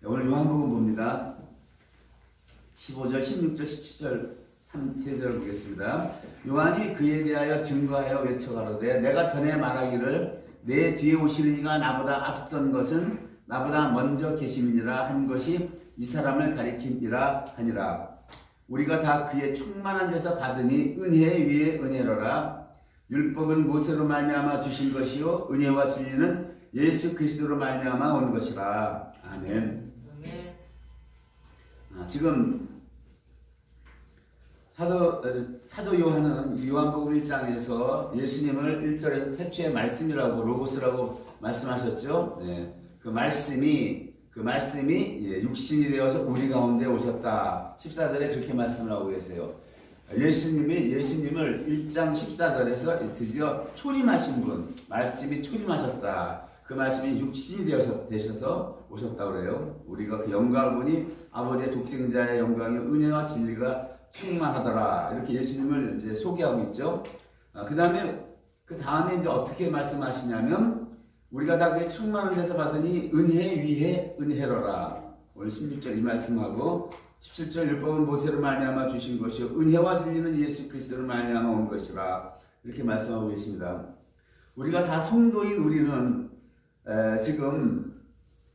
오늘 요한복음 봅니다. 15절, 16절, 17절, 3절 보겠습니다. 요한이 그에 대하여 증거하여 외쳐가로되 내가 전에 말하기를 내 뒤에 오실 이가 나보다 앞선 것은 나보다 먼저 계심이니라 한 것이 이 사람을 가리킴이라 하니라. 우리가 다 그의 충만한 데서 받으니 은혜 위에 은혜로라. 율법은 모세로 말미암아 주신 것이요 은혜와 진리는 예수 그리스도로 말미암아 온 것이라. 아멘. 지금 사도 요한은 요한복음 1장에서 예수님을 1절에서 태초의 말씀이라고 로고스라고 말씀하셨죠. 네. 그 말씀이 육신이 되어서 우리 가운데 오셨다. 14절에 그렇게 말씀을 하고 계세요. 예수님을 1장 14절에서 드디어 초림하신 분, 말씀이 초림하셨다. 그 말씀이 육신이 되셔서 오셨다고 그래요. 우리가 그 영광을 보니 아버지의 독생자의 영광이 은혜와 진리가 충만하더라. 이렇게 예수님을 이제 소개하고 있죠. 그 다음에 이제 어떻게 말씀하시냐면 우리가 다 그의 충만한 데서 받으니 은혜 위에 은혜로라. 오늘 16절 이 말씀하고 17절 율법은 모세로 말미암아 주신 것이요 은혜와 진리는 예수 그리스도로 말미암아 온 것이라. 이렇게 말씀하고 계십니다. 우리가 다 성도인 우리는 지금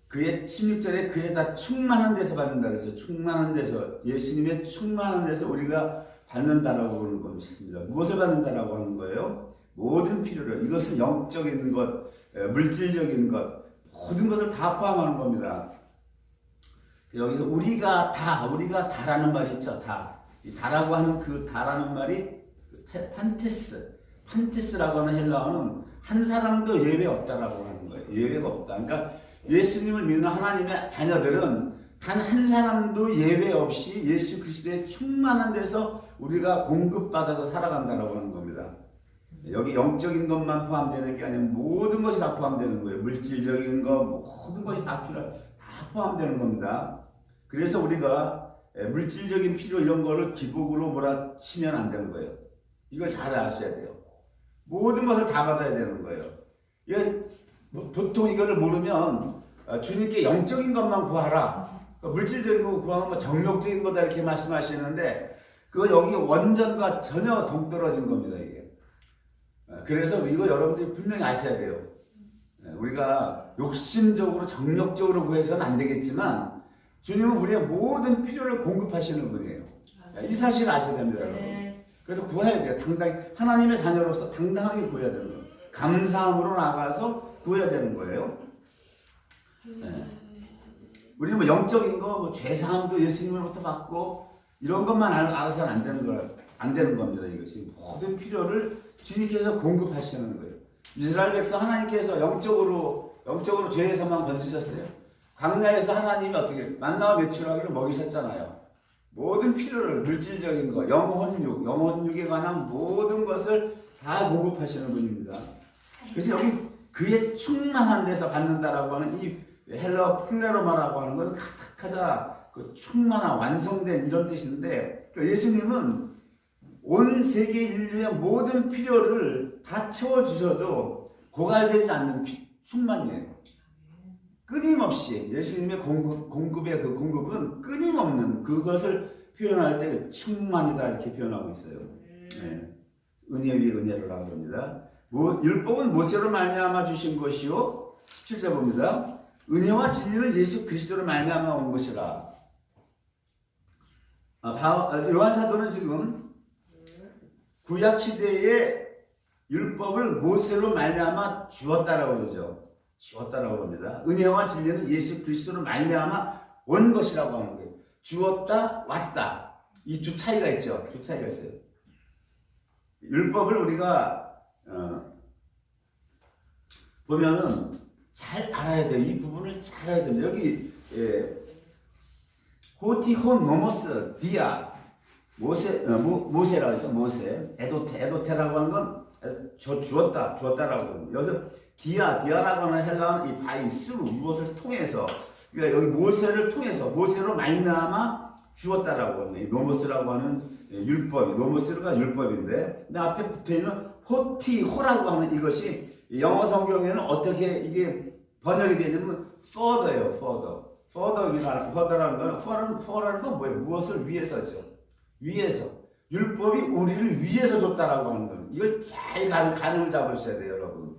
그의 16절에 그의 다 충만한 데서 받는다 그랬죠. 충만한 데서, 예수님의 충만한 데서 우리가 받는다라고 보는 것입니다. 무엇을 받는다라고 하는 거예요? 모든 필요를, 이것은 영적인 것, 물질적인 것, 모든 것을 다 포함하는 겁니다. 여기서 우리가 다라는 말이 있죠. 다. 이 다라고 하는 그 다라는 말이 판테스라고 하는 헬라어는 한 사람도 예외 없다라고 하는 거예요. 예외가 없다. 그러니까 예수님을 믿는 하나님의 자녀들은 단 한 사람도 예외 없이 예수 그리스도의 충만한 데서 우리가 공급받아서 살아간다라고 하는 겁니다. 여기 영적인 것만 포함되는 게 아니라 모든 것이 다 포함되는 거예요. 물질적인 것, 모든 것이 다 포함되는 겁니다. 그래서 우리가 물질적인 필요 이런 거를 기복으로 몰아치면 안 되는 거예요. 이걸 잘 아셔야 돼요. 모든 것을 다 받아야 되는 거예요. 보통 이거를 모르면 주님께 영적인 것만 구하라. 물질적인 거 구하면 정욕적인 거다 이렇게 말씀하시는데 그거 여기 원전과 전혀 동떨어진 겁니다. 이게. 그래서 이거 여러분들이 분명히 아셔야 돼요. 우리가 욕심적으로 정욕적으로 구해서는 안 되겠지만 주님은 우리의 모든 필요를 공급하시는 분이에요. 이 사실을 아셔야 됩니다. 여러분. 그래서 구해야 돼요. 당당히 하나님의 자녀로서 당당하게 구해야 되는 거예요. 감사함으로 나가서 구해야 되는 거예요. 우리는 뭐 영적인 거, 죄사함도 예수님으로부터 받고 이런 것만 알아서는 안 되는 겁니다. 이것이 모든 필요를 주님께서 공급하시는 거예요. 이스라엘 백성 하나님께서 영적으로 죄에서만 건지셨어요. 광야에서 하나님이 어떻게 만나와 메추라기를 먹이셨잖아요. 모든 필요를 물질적인 거, 영혼육에 관한 모든 것을 다 공급하시는 분입니다. 그래서 여기 그의 충만한 데서 받는다라고 하는 이 헬러 플레로마라고 하는 건 가득하다, 그 충만한 완성된 이런 뜻인데 예수님은 온 세계 인류의 모든 필요를 다 채워주셔도 고갈되지 않는 충만이에요. 끊임없이 예수님의 공급의 그 공급은 끊임없는 그것을 표현할 때 충만이다 이렇게 표현하고 있어요. 네. 은혜 위에 은혜를 하는 겁니다. 율법은 모세로 말미암아 주신 것이요 17절 봅니다. 은혜와 진리는 예수 그리스도로 말미암아 온 것이라. 요한 사도는 지금 구약 시대의 율법을 모세로 말미암아 주었다라고 그러죠. 주었다라고 합니다. 은혜와 진리는 예수 그리스도로 말미암아 온 것이라고 하는 거예요. 주었다, 왔다. 이 두 차이가 있죠. 두 차이가 있어요. 율법을 우리가 보면은 잘 알아야 돼요. 이 부분을 잘 알아야 됩니다. 여기 호티혼 노모스 디아 모세라고 하죠. 모세 에도테라고 하는 건 주었다라고 합니다. 여기서 디아라고 하는 헬라어는 이 바이스루 무엇을 통해서, 그러니까 여기 모세를 통해서 모세로 말미암아 주었다라고 합니다. 이 노모스라고 하는 율법이, 노모스가 율법인데 근데 앞에 붙어 있는 호라고 하는 이것이 영어 성경에는 어떻게 이게 번역이 되냐면 further예요. further라는 건 for라는 건 뭐예요? 무엇을 위해서죠. 위해서. 율법이 우리를 위해서 줬다라고 하는 거예요. 이걸 잘 가늠을 잡으셔야 돼요, 여러분.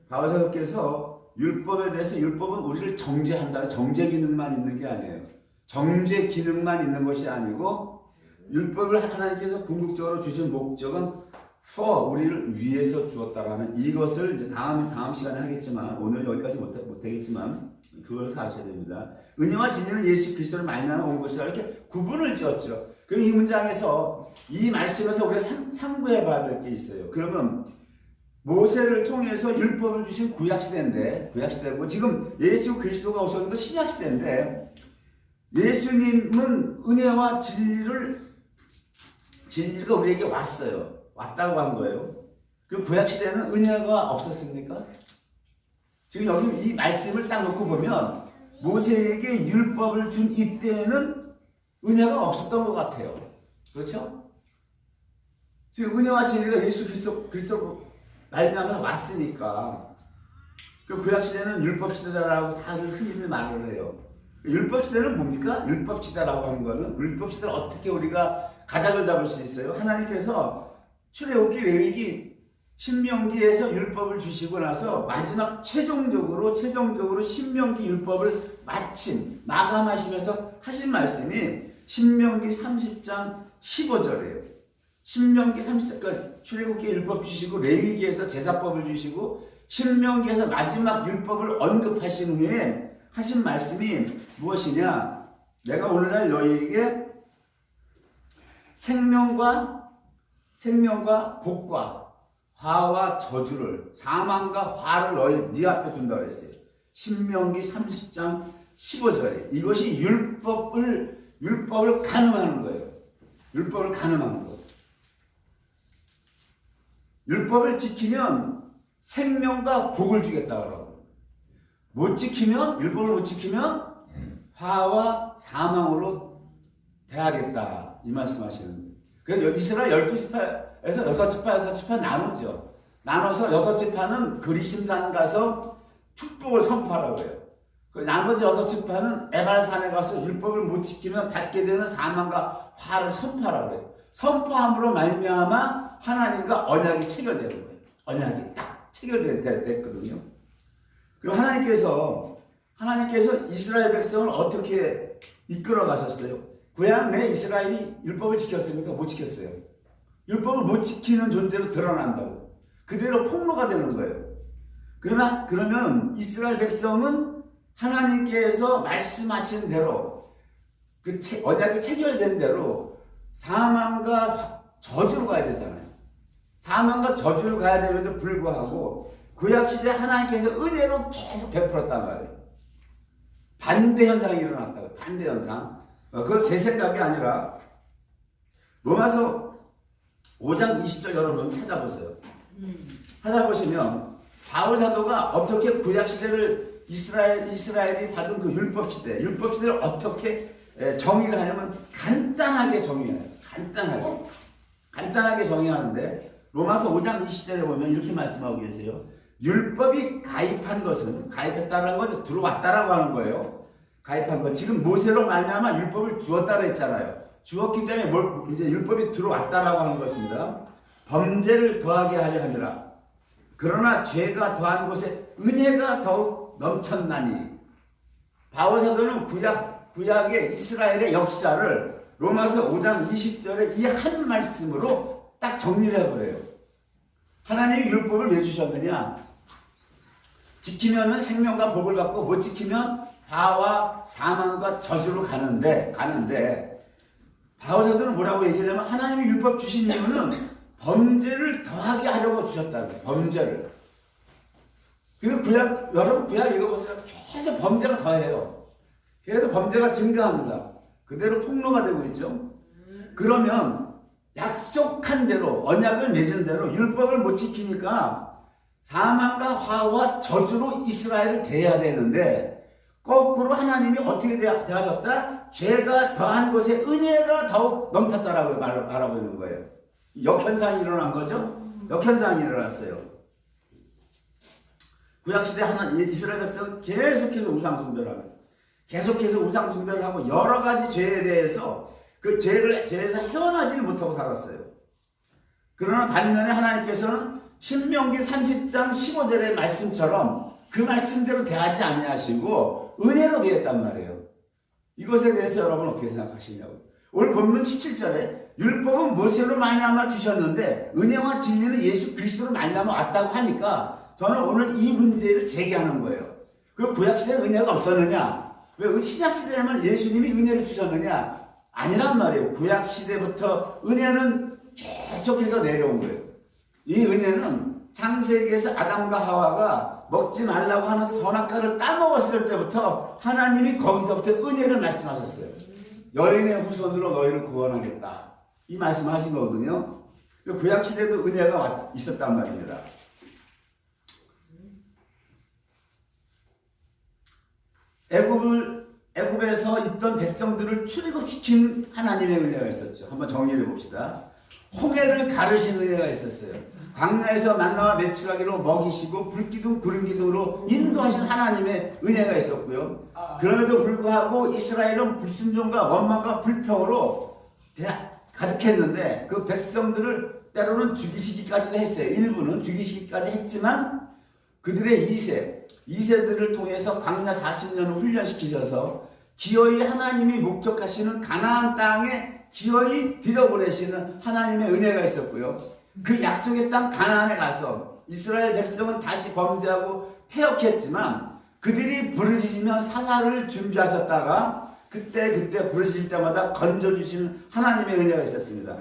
바울사도께서 율법에 대해서 율법은 우리를 정죄한다. 정죄 기능만 있는 게 아니에요. 정죄 기능만 있는 것이 아니고 율법을 하나님께서 궁극적으로 주신 목적은 for 우리를 위해서 주었다라는 이것을 이제 다음 시간에 하겠지만 오늘 여기까지 못하겠지만 그걸 아셔야 됩니다. 은혜와 진리는 예수 그리스도를 말미암아 온 것이라 이렇게 구분을 지었죠. 그럼 이 문장에서 이 말씀에서 우리가 상고해 봐야 될 게 있어요. 그러면 모세를 통해서 율법을 주신 구약시대고 지금 예수 그리스도가 오셨는 건 신약시대인데 예수님은 은혜와 진리가 우리에게 왔다고 한 거예요. 그럼 구약시대는 은혜가 없었습니까? 지금 여기 이 말씀을 딱 놓고 보면 모세에게 율법을 준 이때에는 은혜가 없었던 것 같아요. 그렇죠? 지금 은혜와 진리가 예수 그리스도 말미암아서 왔으니까 그 구약시대는 율법시대다라고 다들 흔히들 말을 해요. 율법시대는 뭡니까? 율법시대라고 하는 거는 율법시대를 어떻게 우리가 가닥을 잡을 수 있어요? 하나님께서 출애굽기, 레위기, 신명기에서 율법을 주시고 나서 마지막 최종적으로 신명기 율법을 마감하시면서 하신 말씀이 신명기 30장 15절이에요. 신명기 30장, 그러니까 출애굽기 율법 주시고 레위기에서 제사법을 주시고 신명기에서 마지막 율법을 언급하신 후에 하신 말씀이 무엇이냐? 내가 오늘날 너희에게 생명과 복과 화와 저주를 사망과 화를 네 앞에 둔다 그랬어요. 신명기 30장 15절에 이것이 율법을 가늠하는 거예요. 율법을 가늠하는 거. 율법을 지키면 생명과 복을 주겠다 그러고 율법을 못 지키면 화와 사망으로 대하겠다 이 말씀하시는 거예요. 그래서 이스라엘 12지파에서 6지파 나누죠. 나눠서 6지파는 그리심산 가서 축복을 선포하라고 해요. 나머지 6지파는 에발산에 가서 율법을 못 지키면 받게 되는 사망과 화를 선포하라고 해요. 선포함으로 말미암아 하나님과 언약이 체결되는 거예요. 언약이 딱 체결됐거든요. 그리고 하나님께서 이스라엘 백성을 어떻게 이끌어 가셨어요? 고향 내 이스라엘이 율법을 지켰습니까? 못 지켰어요. 율법을 못 지키는 존재로 드러난다고. 그대로 폭로가 되는 거예요. 그러면 이스라엘 백성은 하나님께서 말씀하신 대로 그 언약이 체결된 대로 사망과 저주로 가야 되잖아요. 사망과 저주를 가야 됨에도 불구하고 구약시대 하나님께서 은혜로 계속 베풀었단 말이에요. 반대 현상이 일어났다고. 반대 현상. 그거 제 생각이 아니라 로마서 5장 20절 여러분 찾아보세요. 찾아보시면 바울 사도가 어떻게 구약시대를 이스라엘이 받은 그 율법시대를 어떻게 정의를 하냐면 간단하게 정의해요. 간단하게 정의하는데 로마서 5장 20절에 보면 이렇게 말씀하고 계세요. 율법이 가입했다는 건 들어왔다라고 하는 거예요. 가입한 것. 지금 모세로 말미암아 율법을 주었다고 했잖아요. 주었기 때문에 이제 율법이 들어왔다라고 하는 것입니다. 범죄를 더하게 하려 함이라. 그러나 죄가 더한 곳에 은혜가 더욱 넘쳤나니. 바울 사도는 구약의 이스라엘의 역사를 로마서 5장 20절에 이 한 말씀으로 딱 정리를 해버려요. 하나님이 율법을 왜 주셨느냐? 지키면은 생명과 복을 받고 못 지키면 화와 사망과 저주로 가는데 바울 사도는 뭐라고 얘기하냐면 하나님이 율법 주신 이유는 범죄를 더하게 하려고 주셨다고요. 범죄를. 그리고 여러분 구약 읽어보세요. 계속 범죄가 더해요. 계속 범죄가 증가합니다. 그대로 폭로가 되고 있죠. 그러면 약속한 대로 언약을 맺은 대로 율법을 못 지키니까 사망과 화와 저주로 이스라엘을 대해야 되는데 거꾸로 하나님이 어떻게 대하셨다? 죄가 더한 곳에 은혜가 더욱 넘쳤다라고 말하고 있는 거예요. 역현상이 일어난 거죠. 역현상이 일어났어요. 구약시대 이스라엘 백성은 계속해서 우상숭배를 하고 계속해서 우상숭배를 하고 여러 가지 죄에 대해서 그 죄에서 헤어나지를 못하고 살았어요. 그러나 반면에 하나님께서는 신명기 30장 15절의 말씀처럼 그 말씀대로 대하지 아니하시고 은혜로 대했단 말이에요. 이것에 대해서 여러분 어떻게 생각하시냐고요. 오늘 본문 17절에 율법은 모세로 말미암아 주셨는데 은혜와 진리는 예수 그리스도로 말미암아 왔다고 하니까 저는 오늘 이 문제를 제기하는 거예요. 그 구약시대에 은혜가 없었느냐? 왜 신약시대에만 예수님이 은혜를 주셨느냐? 아니란 말이에요. 구약시대부터 은혜는 계속해서 내려온 거예요. 이 은혜는 창세기에서 아담과 하와가 먹지 말라고 하는 선악과를 따먹었을 때부터 하나님이 거기서부터 은혜를 말씀하셨어요. 여인의 후손으로 너희를 구원하겠다. 이 말씀을 하신 거거든요. 구약시대도 은혜가 있었단 말입니다. 애굽에서 있던 백성들을 출애굽시킨 하나님의 은혜가 있었죠. 한번 정리해 봅시다. 홍해를 가르신 은혜가 있었어요. 광야에서 만나와 메추라기로 먹이시고 불기둥 구름기둥으로 인도하신 하나님의 은혜가 있었고요. 그럼에도 불구하고 이스라엘은 불순종과 원망과 불평으로 가득했는데 그 백성들을 때로는 죽이시기까지도 했어요. 일부는 죽이시기까지 했지만 그들의 2세들을 통해서 광야 40년을 훈련시키셔서 기어이 하나님이 목적하시는 가나안 땅에 기어이 들여보내시는 하나님의 은혜가 있었고요. 그 약속의 땅 가나안에 가서 이스라엘 백성은 다시 범죄하고 패역했지만 그들이 부르짖으면 사사를 준비하셨다가 그때 부르짖을 때마다 건져주시는 하나님의 은혜가 있었습니다.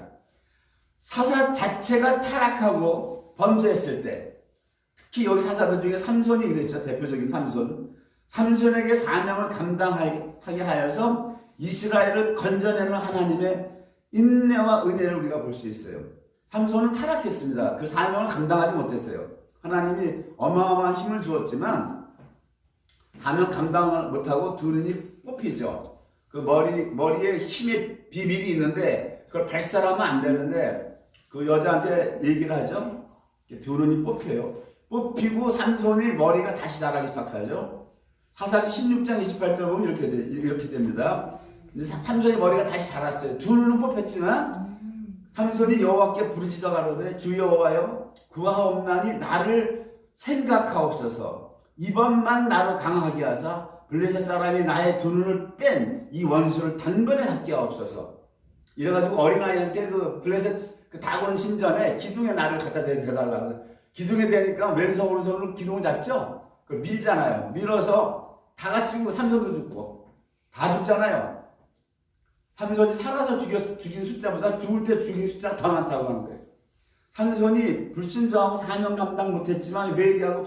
사사 자체가 타락하고 범죄했을 때 특히 여기 사사들 중에 삼손이 그랬죠. 대표적인 삼손에게 사명을 감당하게 하여서 이스라엘을 건져내는 하나님의 인내와 은혜를 우리가 볼 수 있어요. 삼손은 타락했습니다. 그 사명을 감당하지 못했어요. 하나님이 어마어마한 힘을 주었지만 사명 감당을 못하고 두 눈이 뽑히죠. 그 머리에 힘의 비밀이 있는데 그걸 발설하면 안 되는데 그 여자한테 얘기를 하죠. 두 눈이 뽑혀요. 뽑히고 삼손이 머리가 다시 자라기 시작하죠. 사사기 16장 28절 보면 이렇게 됩니다. 이제 삼손이 머리가 다시 자랐어요. 두 눈은 뽑혔지만 삼손이 여호와께 부르짖어 가로되 주 여호와여 구하옵나니 나를 생각하옵소서. 이번만 나로 강하게 하사 블레셋 사람이 나의 두 눈을 뺀 이 원수를 단번에 갖게 하옵소서. 이래가지고 어린아이한테 그 블레셋 그 다곤 신전에 기둥에 나를 갖다 대달라고. 기둥에 대니까 왼손 오른손으로 기둥을 잡죠. 그걸 밀잖아요. 밀어서 다 같이 죽고 삼손도 죽고 다 죽잖아요. 삼손이 살아서 죽인 숫자보다 죽을 때 죽인 숫자가 더 많다고 한 거예요. 삼손이 불순종하고 사명 감당 못했지만 회개하고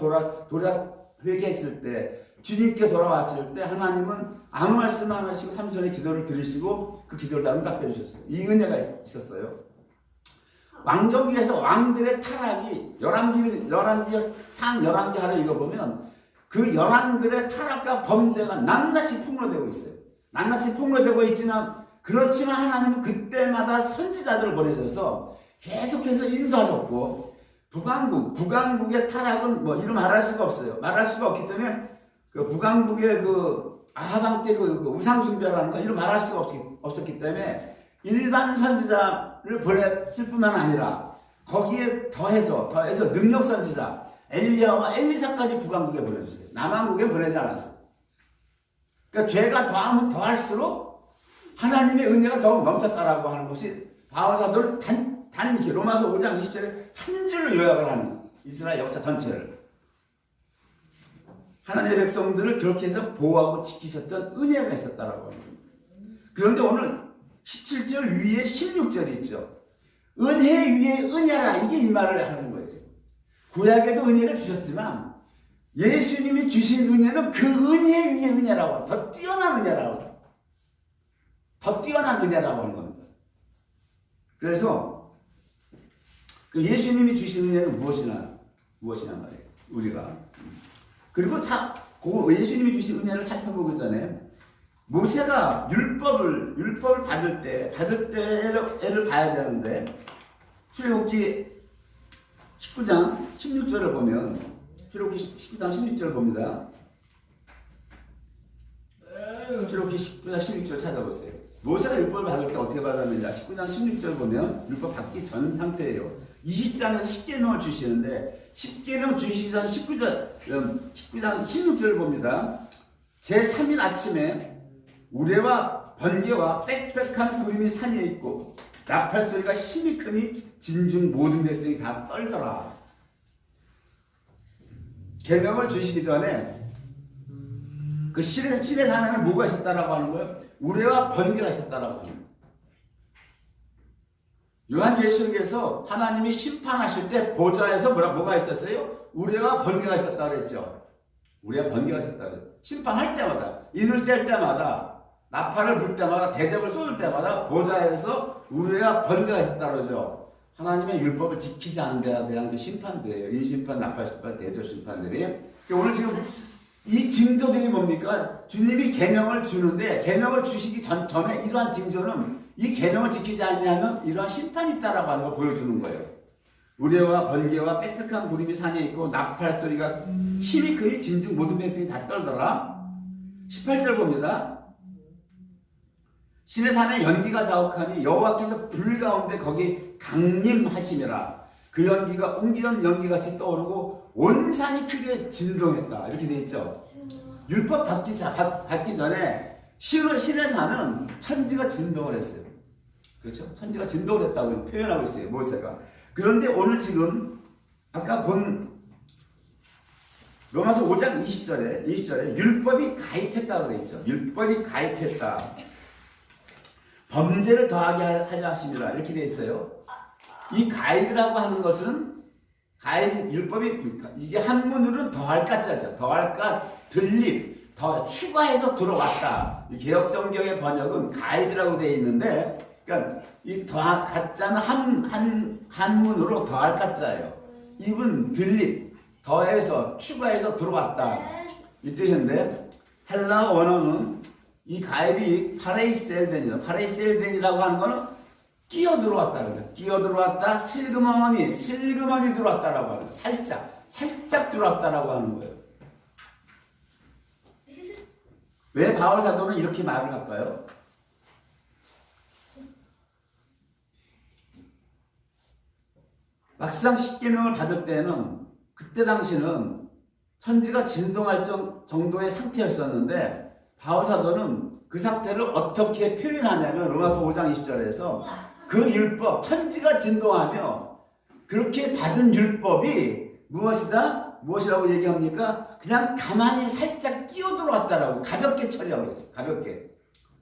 돌아 회개했을 때 주님께 돌아왔을 때 하나님은 아무 말씀 안 하시고 삼손의 기도를 들으시고 그 기도를 다 응답해 주셨어요. 이 은혜가 있었어요. 왕정기에서 왕들의 타락이 열왕기 하를 읽어보면 그 열왕들의 타락과 범죄가 낱낱이 폭로되고 있어요. 낱낱이 폭로되고 있지만 그렇지만 하나님은 그때마다 선지자들을 보내셔서 계속해서 인도하셨고 북왕국의 타락은 뭐 이루 말할 수가 없어요. 말할 수가 없기 때문에 그 북왕국의 그 아하방 때 그 우상숭배라는 거 이루 말할 수가 없었기 때문에 일반 선지자를 보냈을 뿐만 아니라 거기에 더해서 능력 선지자 엘리야와 엘리사까지 북왕국에 보내주세요. 남왕국에 보내지 않았어요. 그러니까 죄가 더하면 더할수록 하나님의 은혜가 더욱 넘쳤다라고 하는 것이 바울 사도는 단 이렇게 로마서 5장 20절에 한 줄로 요약을 하는 이스라엘 역사 전체를 하나님의 백성들을 그렇게 해서 보호하고 지키셨던 은혜가 있었다라고 합니다. 그런데 오늘 17절 위에 16절이 있죠. 은혜 위에 은혜라 이게 이 말을 하는 거죠. 구약에도 은혜를 주셨지만 예수님이 주신 은혜는 그 은혜 위에 은혜라고 더 뛰어난 은혜라고 하는 겁니다. 그래서 그 예수님이 주신 은혜는 무엇이냐 말이에요. 우리가 그리고 그 예수님이 주신 은혜를 살펴보기 전에 모세가 율법을 받을 때 애를 봐야 되는데 출애굽기 19장 16절을 보면 출애굽기 19장 16절 봅니다. 출애굽기 19장 16절 찾아보세요. 모세가 율법을 받을 때 어떻게 받았느냐. 19장 16절 보면 율법 받기 전 상태예요. 20장에서 10계명을 주시는데 10계명 주시기 전 19장 16절을 봅니다. 제3일 아침에 우레와 번개와 빽빽한 구름이 산에 있고 나팔 소리가 심히 크니 진중 모든 백성이 다 떨더라. 계명을 주시기 전에 그 신의 산에는 뭐가 있었다라고 하는 거예요? 우레와 번개가 있었다라고 하는 거예요. 요한계시록에서 하나님이 심판하실 때 보좌에서 뭐가 있었어요? 우레와 번개가 있었다고 그랬죠. 우레와 번개가 있었다고 그랬죠. 심판할 때마다, 인을 뗄 때마다, 나팔을 불 때마다, 대접을 쏟을 때마다 보좌에서 우레와 번개가 있었다고 그러죠. 하나님의 율법을 지키지 않은 데에 대한 그 심판들이에요. 인심판, 나팔심판, 대접심판들이. 오늘 지금 이 징조들이 뭡니까? 주님이 계명을 주는데 계명을 주시기 전에 이러한 징조는 이 계명을 지키지 않으면 이러한 심판이 있다라고 하는 걸 보여주는 거예요. 우레와 번개와 빽빽한 구름이 산에 있고 나팔 소리가 힘이 크니 진중 모든 백성이 다 떨더라. 18절 봅니다. 신의 산에 연기가 자욱하니 여호와께서 불 가운데 거기 강림하심이라. 그 연기가 옮기는 연기같이 떠오르고 온 산이 크게 진동했다. 이렇게 되어 있죠. 율법 받기 전에 신의 산은 천지가 진동을 했어요. 그렇죠? 천지가 진동을 했다고 표현하고 있어요. 모세가. 그런데 오늘 지금 아까 본 로마서 5장 20절에 율법이 가입했다고 되어 있죠. 율법이 가입했다. 범죄를 더하게 하려 하심이라 이렇게 되어 있어요. 이 가입이라고 하는 것은 율법이 이게 한문으로는 더할까 자죠. 더할까 들립 더 추가해서 들어왔다. 이 개역 성경의 번역은 가입이라고 되어 있는데, 그러니까 이 가짜는 한문으로 더할까 자예요. 입은 들립 더해서 추가해서 들어왔다 이 뜻인데, 헬라어 원어는 이 가입이 파레이셀덴이다. 파레이셀덴이라고 하는 거는 끼어 들어왔다는 거예요. 끼어 들어왔다, 슬그머니 들어왔다라고 하는 거예요. 살짝 들어왔다라고 하는 거예요. 왜 바울 사도는 이렇게 말을 할까요? 막상 십계명을 받을 때는 그때 당시는 천지가 진동할 정도의 상태였었는데, 바울 사도는 그 상태를 어떻게 표현하냐면 로마서 5장 20절에서 그 율법, 천지가 진동하며 그렇게 받은 율법이 무엇이라고 얘기합니까? 그냥 가만히 살짝 끼어 들어왔다라고 가볍게 처리하고 있어요. 가볍게.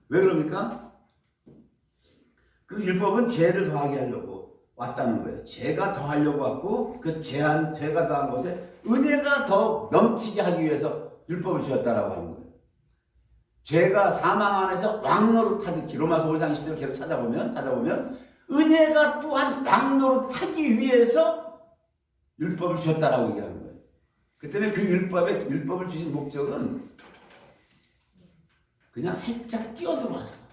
왜 그럽니까? 그 율법은 죄를 더하게 하려고 왔다는 거예요. 죄가 더하려고 왔고, 그 죄가 더한 것에 은혜가 더 넘치게 하기 위해서 율법을 주었다라고 하는 거예요. 죄가 사망 안에서 왕노릇하듯이, 로마서 5장 20절 계속 찾아보면 은혜가 또한 왕노릇하기 위해서 율법을 주셨다라고 얘기하는 거예요. 그 때문에 그 율법을 주신 목적은 그냥 살짝 끼어 들어왔어.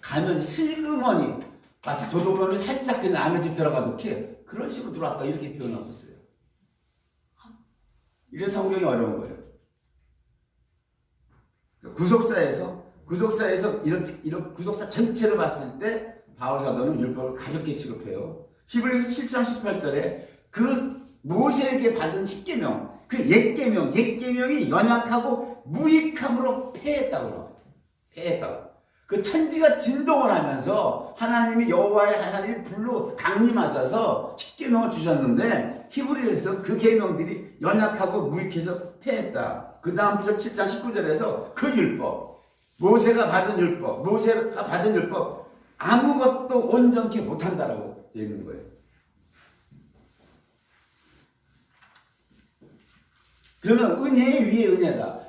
가면 슬그머니, 마치 도둑놈이 살짝 그냥 남의 집 들어가듯이 그런 식으로 들어왔다, 이렇게 표현하고 있어요. 이래서 성경이 어려운 거예요. 구속사에서 이런 구속사 전체를 봤을 때 바울 사도는 율법을 가볍게 취급해요. 히브리서 7장 18절에 그 모세에게 받은 십계명, 그 옛계명이 연약하고 무익함으로 패했다고. 그 천지가 진동을 하면서 하나님이 불로 강림하셔서 십계명을 주셨는데, 히브리에서 그 계명들이 연약하고 무익해서 패했다. 그 다음 절 7장 19절에서 그 율법, 모세가 받은 율법 아무것도 온전케 못한다라고 되어 있는 거예요. 그러면 은혜 위에 은혜다.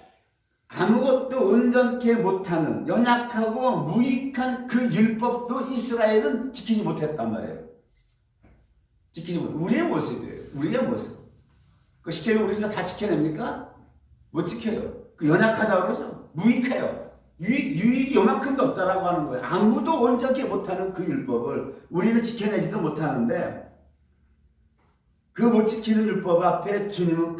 아무것도 온전케 못하는 연약하고 무익한 그 율법도 이스라엘은 지키지 못했단 말이에요. 우리의 모습이에요. 우리의 모습. 그 십계명 우리가 다 지켜냅니까? 못 지켜요. 그 연약하다고 그러죠. 무익해요. 유익이 요만큼도 없다라고 하는 거예요. 아무도 온전케 못하는 그 율법을 우리는 지켜내지도 못하는데, 그 못 지키는 율법 앞에 주님은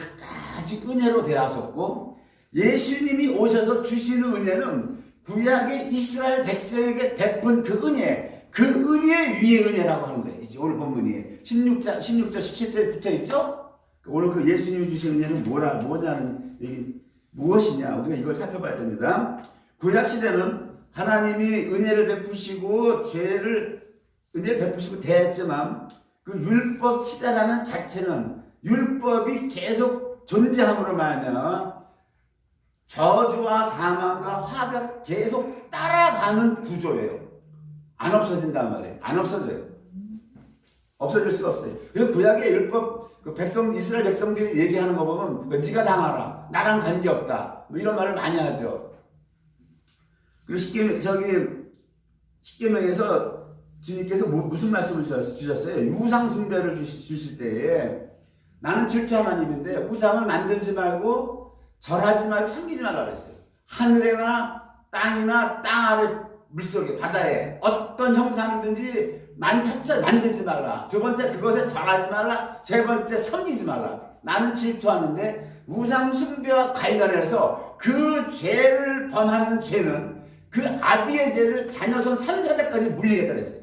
아직 은혜로 대하셨고 예수님이 오셔서 주시는 은혜는 구약의 이스라엘 백성에게 베푼 그 은혜, 그 은혜 위에 은혜라고 하는 거예요. 이제 오늘 본문이 16절 17절에 붙어 있죠? 오늘 그 예수님이 주신 은혜는 뭐냐는 얘기, 무엇이냐? 우리가 이걸 살펴봐야 됩니다. 구약 시대는 하나님이 은혜를 베푸시고 은혜를 베푸시고 대했지만 그 율법 시대라는 자체는 율법이 계속 존재함으로 말하면 저주와 사망과 화가 계속 따라가는 구조예요. 안 없어진단 말이에요. 안 없어져요. 없어질 수가 없어요. 그 구약의 율법, 그 이스라엘 백성들이 얘기하는 거 보면 네가 당하라, 나랑 관계없다, 뭐 이런 말을 많이 하죠. 그리고 십계명에서 주님께서 무슨 말씀을 주셨어요? 우상 숭배를 주실 때에 나는 질투 하나님인데 우상을 만들지 말고 절하지 말고 섬기지 말라 그랬어요. 하늘에나 땅이나 땅 아래 물속에 바다에 어떤 형상이든지 첫째 만들지 말라. 두 번째 그것에 절하지 말라. 세 번째 섬기지 말라. 나는 질투하는데 우상 숭배와 관련해서 그 죄를 범하는 죄는 그 아비의 죄를 자녀손 3, 4대까지 물리겠다 그랬어요.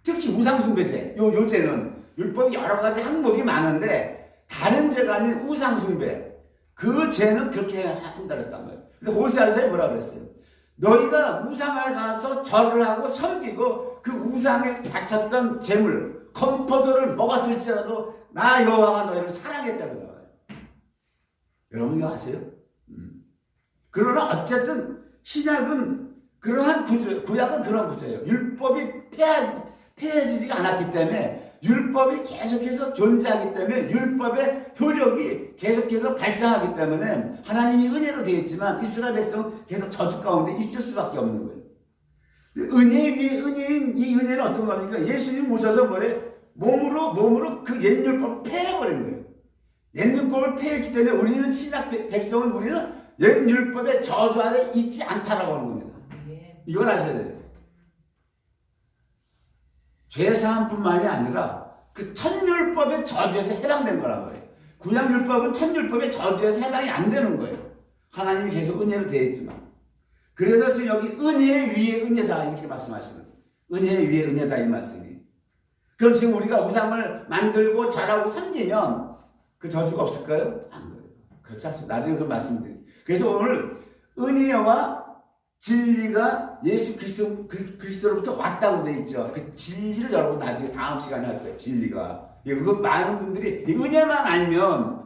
특히 우상 숭배죄. 요 죄는 율법이 여러 가지 항목이 많은데 다른 죄가 아닌 우상 숭배. 그 죄는 그렇게 한다 그랬단 말이에요. 근데 호세아서에 뭐라 그랬어요? 너희가 우상에 가서 절을 하고 섬기고 그 우상에 바쳤던 재물, 컴포도를 먹었을지라도 나 여호와가 너희를 사랑했다는 거예요. 여러분 이거 아세요? 그러나 어쨌든 신약은 그러한 구조, 구약은 그런 구조예요. 율법이 폐해지지가 않았기 때문에 율법이 계속해서 존재하기 때문에 율법의 효력이 계속해서 발생하기 때문에 하나님이 은혜로 되어 있지만 이스라엘 백성은 계속 저주 가운데 있을 수밖에 없는 거예요. 은혜 위에 은혜인 이 은혜는 어떤 겁니까? 예수님 오셔서 몸으로 그 옛 율법을 폐해버린 거예요. 옛 율법을 폐했기 때문에 우리는 신약 백성은 우리는 옛 율법의 저주 아래 있지 않다라고 하는 겁니다. 이걸 아셔야 돼요. 죄사함뿐만이 아니라 그 천율법의 저주에서 해방된 거란 말이에요. 구약율법은 천율법의 저주에서 해방이 안 되는 거예요. 하나님이 계속 은혜로 되어 있지만. 그래서 지금 여기 은혜 위에 은혜다 이렇게 말씀하시는 거예요. 은혜 위에 은혜다 이 말씀이. 그럼 지금 우리가 우상을 만들고 절하고 섬기면 그 저주가 없을까요? 안 그래요. 그렇지 않습니다. 나중에 그 말씀드려요. 그래서 오늘 은혜와 진리가 예수 그리스도로부터 왔다고 돼 있죠. 그 진리를 여러분 나중에 다음 시간에 할 거예요. 진리가. 그거 많은 분들이 은혜만 알면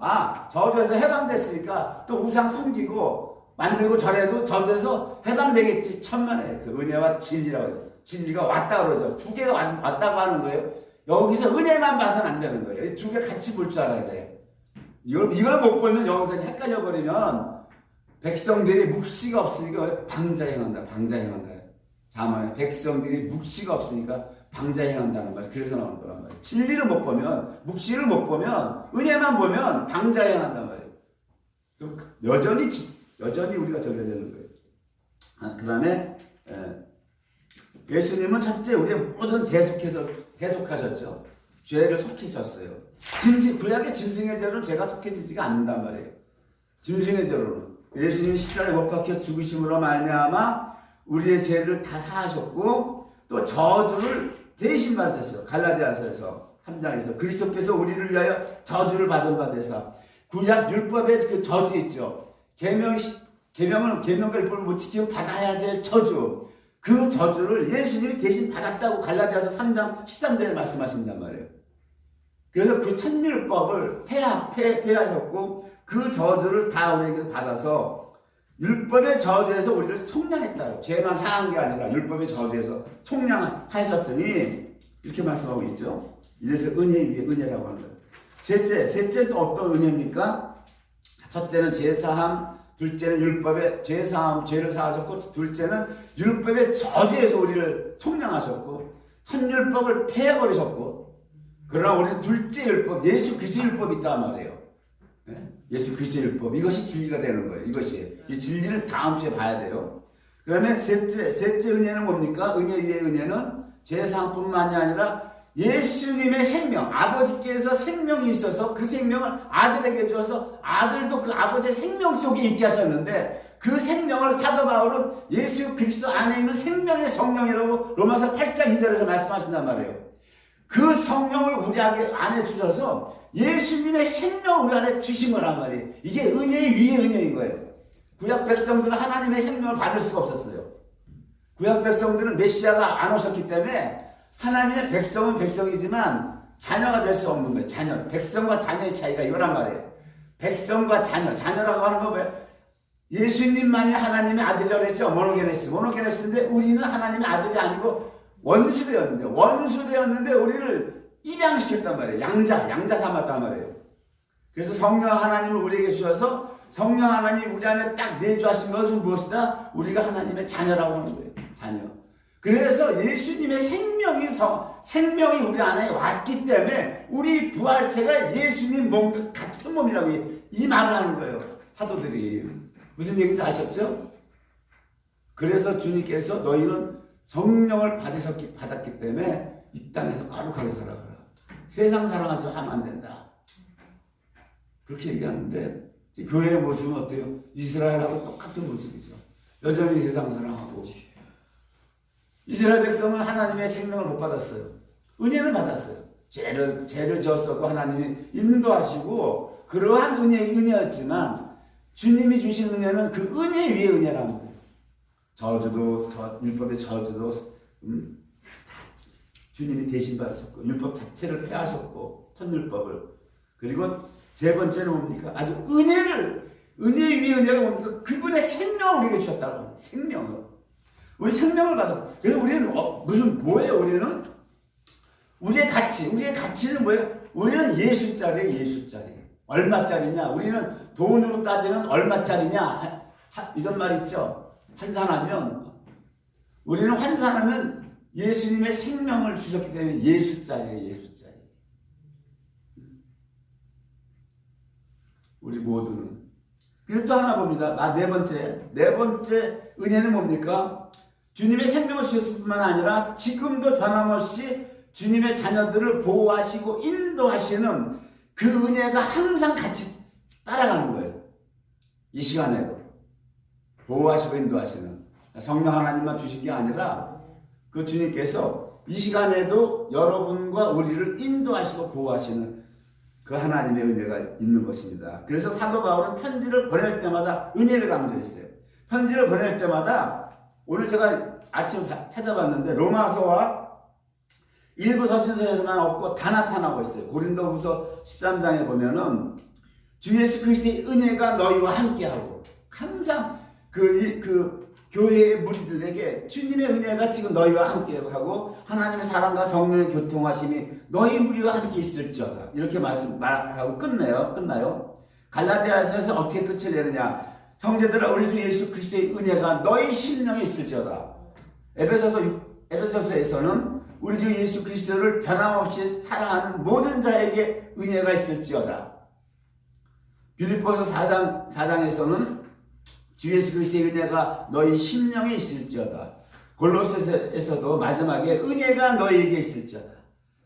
저주에서 해방됐으니까 또 우상 섬기고 만들고 절해도 저주에서 해방되겠지. 천만에 그 은혜와 진리라고 해요. 진리가 왔다 그러죠. 두 개가 왔다고 하는 거예요. 여기서 은혜만 봐서는 안 되는 거예요. 두 개 같이 볼 줄 알아야 돼. 이걸 못 보면 여기서 헷갈려 버리면 백성들이 묵시가 없으니까 방자행한다. 자만에 백성들이 묵시가 없으니까 방자행한다는 말. 그래서 나오는 거란 말이에요. 진리를 못 보면, 묵시를 못 보면, 은혜만 보면 방자행한단 말이에요. 그럼 여전히 우리가 져야 되는 거예요. 그 다음에 예수님은 첫째 우리의 모든 대속하셨죠. 죄를 속히셨어요. 구약의 짐승의 죄로는 죄가 속해지지가 않는단 말이에요. 짐승의 죄로는. 예수님이 십자가에 못 박혀 죽으심으로 말미암아 우리의 죄를 다 사하셨고 또 저주를 대신 받으셨어요. 갈라디아서에서 3장에서 그리스도께서 우리를 위하여 저주를 받은 바 되사. 구약 율법의 그 저주 있죠. 계명과 율법을 못 지키면 받아야 될 저주. 그 저주를 예수님이 대신 받았다고 갈라디아서 3장 13절에 말씀하신단 말이에요. 그래서 그 천율법을 폐하셨고 그 저주를 다 우리에게 받아서 율법의 저주에서 우리를 속량했다. 죄만 사한 게 아니라 율법의 저주에서 속량하셨으니 이렇게 말씀하고 있죠. 이래서 은혜 위에 은혜라고 하는 거예요. 셋째 또 어떤 은혜입니까? 첫째는 죄사함, 둘째는 율법의 죄사함, 죄를 사하셨고 둘째는 율법의 저주에서 우리를 속량하셨고 천율법을 폐해버리셨고 그러나 우리는 둘째 율법, 예수 그리스도의 율법이 있단 말이에요. 예수 그리스도의 율법. 이것이 진리가 되는 거예요. 이 진리를 다음 주에 봐야 돼요. 그 다음에 셋째 은혜는 뭡니까? 은혜 위의 은혜는 죄사함뿐만이 아니라 예수님의 생명, 아버지께서 생명이 있어서 그 생명을 아들에게 주어서 아들도 그 아버지의 생명 속에 있게 하셨는데 그 생명을 사도 바울은 예수 그리스도 안에 있는 생명의 성령이라고 로마서 8장 2절에서 말씀하신단 말이에요. 그 성령을 우리 안에 주셔서 예수님의 생명을 우리 안에 주신 거란 말이에요. 이게 은혜 위에 은혜인 거예요. 구약 백성들은 하나님의 생명을 받을 수가 없었어요. 구약 백성들은 메시아가 안 오셨기 때문에 하나님의 백성은 백성이지만 자녀가 될 수 없는 거예요. 자녀. 백성과 자녀의 차이가 이거란 말이에요. 백성과 자녀. 자녀라고 하는 거 뭐예요? 예수님만이 하나님의 아들이라고 했죠. 모노게네스인데 우리는 하나님의 아들이 아니고 원수되었는데 우리를 입양시켰단 말이에요. 양자 삼았단 말이에요. 그래서 성령 하나님을 우리에게 주셔서 성령 하나님 우리 안에 딱 내주하신 것은 무엇이다? 우리가 하나님의 자녀라고 하는 거예요. 자녀. 그래서 예수님의 생명이 우리 안에 왔기 때문에 우리 부활체가 예수님 몸과 같은 몸이라고 이 말을 하는 거예요. 사도들이. 무슨 얘기인지 아셨죠? 그래서 주님께서 너희는 성령을 받았기 때문에 이 땅에서 거룩하게 살아가라. 세상 사랑하지 하면 안 된다. 그렇게 얘기하는데 교회의 모습은 어때요? 이스라엘하고 똑같은 모습이죠. 여전히 세상 사랑하고. 이스라엘 백성은 하나님의 생명을 못 받았어요. 은혜는 받았어요. 죄를 지었어도 하나님이 인도하시고 그러한 은혜였지만 주님이 주신 은혜는 그 은혜 위에 은혜라는 거예요. 율법의 저주도 주님이 대신 받으셨고 율법 자체를 폐하셨고 천율법을. 그리고 세 번째는 뭡니까? 아주 은혜 위에 은혜가 뭡니까? 그분의 생명을 우리에게 주셨다고 합니다. 생명을. 우리 생명을 받았어요. 그래서 우리는 뭐예요? 우리의 가치는 뭐예요? 우리는 예수짜리. 얼마짜리냐? 우리는 돈으로 따지면 얼마짜리냐? 이런 말 있죠. 우리는 환산하면 예수님의 생명을 주셨기 때문에 예수짜리예요. 우리 모두는. 그리고 또 하나 봅니다. 네 번째 은혜는 뭡니까? 주님의 생명을 주셨을 뿐만 아니라 지금도 변함없이 주님의 자녀들을 보호하시고 인도하시는 그 은혜가 항상 같이 따라가는 거예요. 이 시간에도. 보호하시고 인도하시는. 성령 하나님만 주신 게 아니라 그 주님께서 이 시간에도 여러분과 우리를 인도하시고 보호하시는 그 하나님의 은혜가 있는 것입니다. 그래서 사도 바울은 편지를 보낼 때마다 은혜를 강조했어요. 편지를 보낼 때마다 오늘 제가 아침에 찾아봤는데 로마서와 일부 서신서에서만 없고 다 나타나고 있어요. 고린도후서 13장에 보면은 주 예수 그리스도의 은혜가 너희와 함께하고 항상 그 교회의 무리들에게 주님의 은혜가 지금 너희와 함께하고 하나님의 사랑과 성령의 교통하심이 너희 무리와 함께 있을지어다. 이렇게 말하고 끝나요. 갈라디아서에서 어떻게 끝을 내느냐? 형제들아 우리 주 예수 그리스도의 은혜가 너희 심령에 있을지어다. 에베소서에서는 우리 주 예수 그리스도를 변함없이 사랑하는 모든 자에게 은혜가 있을지어다. 빌립보서 4장에서는 주 예수 그리스도의 은혜가 너희 심령에 있을지어다. 골로새서에서도 마지막에 은혜가 너희에게 있을지어다.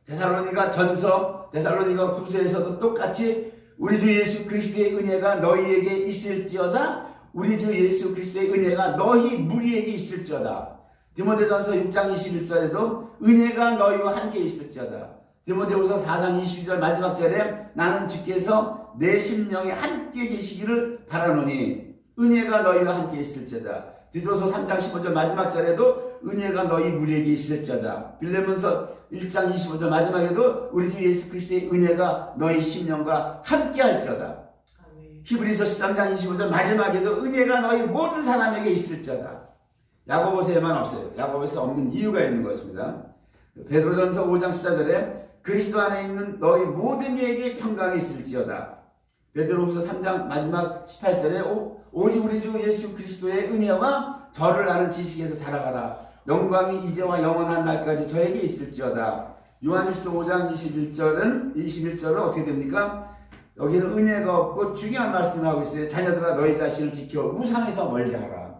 데살로니가 후서에서도 똑같이 우리 주 예수 그리스도의 은혜가 너희에게 있을지어다. 우리 주 예수 그리스도의 은혜가 너희 무리에게 있을지어다. 디모데전서 6장 21절에도 은혜가 너희와 함께 있을지어다. 디모데후서 4장 22절 마지막 절에 나는 주께서 내 심령에 함께 계시기를 바라노니 은혜가 너희와 함께 있을지어다. 디도서 3장 15절 마지막 절에도 은혜가 너희 무리에게 있을지어다. 빌레몬서 1장 25절 마지막에도 우리 주 예수 그리스도의 은혜가 너희 심령과 함께 할지어다. 히브리서 13장 25절 마지막에도 은혜가 너희 모든 사람에게 있을지어다. 야고보서에만 없어요. 야고보서 없는 이유가 있는 것입니다. 베드로전서 5장 14절에 그리스도 안에 있는 너희 모든 이에게 평강이 있을지어다. 베드로후서 3장 마지막 18절에 오직 우리 주 예수 그리스도의 은혜와 저를 아는 지식에서 살아가라. 영광이 이제와 영원한 날까지 저에게 있을지어다. 요한일서 5장 21절은 어떻게 됩니까? 여기는 은혜가 없고 중요한 말씀을 하고 있어요. 자녀들아 너희 자신을 지켜 우상에서 멀게 하라.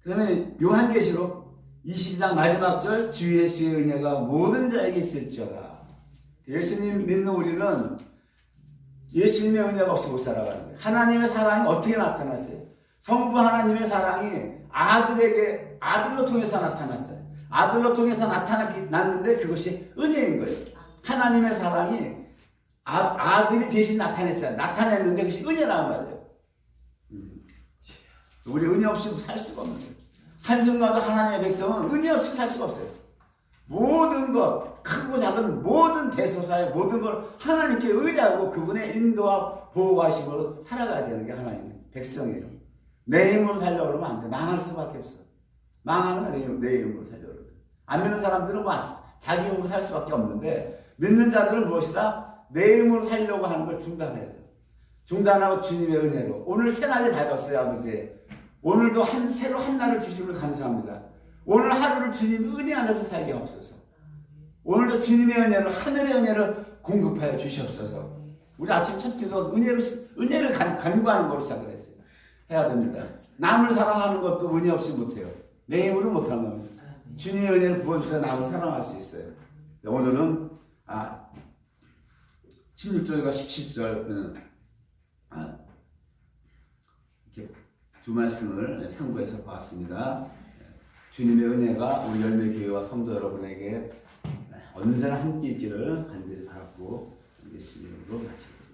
그 다음에 요한계시록 22장 마지막 절 주 예수의 은혜가 모든 자에게 있을지어다. 예수님 믿는 우리는 예수님의 은혜가 없이 못 살아가는 거예요. 하나님의 사랑이 어떻게 나타났어요? 성부 하나님의 사랑이 아들로 통해서 나타났잖아요. 아들로 통해서 나타났는데 그것이 은혜인 거예요. 하나님의 사랑이 아들이 대신 나타냈잖아요. 나타냈는데 그것이 은혜란 말이에요. 우리 은혜 없이 살 수가 없는 거예요. 한순간도 하나님의 백성은 은혜 없이 살 수가 없어요. 모든 것, 크고 작은 모든 대소사의 모든 걸 하나님께 의뢰하고 그분의 인도와 보호하심으로 살아가야 되는 게 하나님의 백성이에요. 내 힘으로 살려고 그러면 안 돼. 망할 수밖에 없어. 망하는 건 내 힘으로 살려고 그래. 안 믿는 사람들은 뭐 자기 힘으로 살 수밖에 없는데 믿는 자들은 무엇이다? 내 힘으로 살려고 하는 걸 중단해야 돼요. 중단하고 주님의 은혜로. 오늘 새날이 밝았어요, 아버지. 오늘도 새로 한 날을 주심을 감사합니다. 오늘 하루를 주님 은혜 안에서 살게 하옵소서. 오늘도 주님의 은혜를, 하늘의 은혜를 공급하여 주시옵소서. 우리 아침 첫 기도 은혜를 간구하는 걸로 시작을 했어요. 해야 됩니다. 남을 사랑하는 것도 은혜 없이 못해요. 내 힘으로 못하는 겁니다. 주님의 은혜를 부어주셔야 남을 사랑할 수 있어요. 오늘은 16절과 17절 이렇게 두 말씀을 상고해서 보았습니다. 주님의 은혜가 우리 열매교회와 성도 여러분에게 언제나 함께 있기를 간절히 바라고 예수님으로 마치겠습니다.